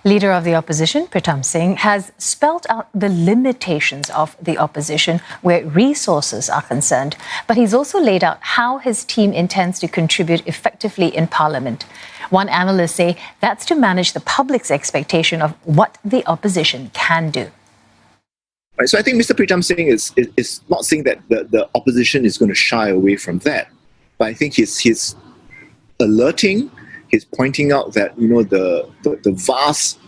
Leader of the Opposition, Pritam Singh, has spelt out the limitations of the opposition where resources are concerned. But he's also laid out how his team intends to contribute effectively in Parliament. One analyst say that's to manage the public's expectation of what the opposition can do. Right, so I think Mr. Pritam Singh is not saying that the opposition is going to shy away from that. But I think he's alerting. He's pointing out that the vast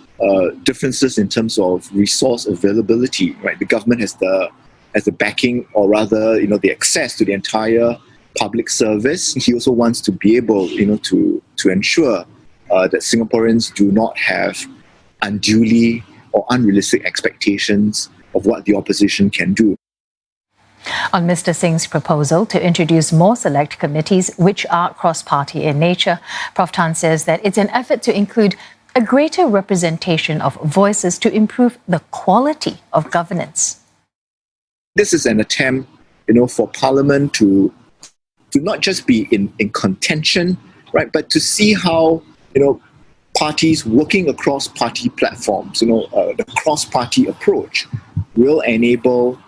differences in terms of resource availability. Right, the government has the backing, or rather, the access to the entire public service. He also wants to be able, to ensure that Singaporeans do not have unduly or unrealistic expectations of what the opposition can do. On Mr. Singh's proposal to introduce more select committees, which are cross-party in nature, Prof. Tan says that it's an effort to include a greater representation of voices to improve the quality of governance. This is an attempt, for Parliament to not just be in contention, right, but to see how, parties working across party platforms, the cross-party approach will enable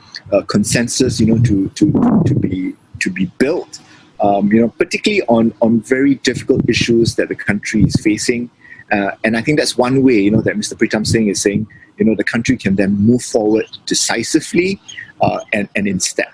consensus, to be built, particularly on very difficult issues that the country is facing. And I think that's one way, that Mr. Pritam Singh is saying, the country can then move forward decisively and in step.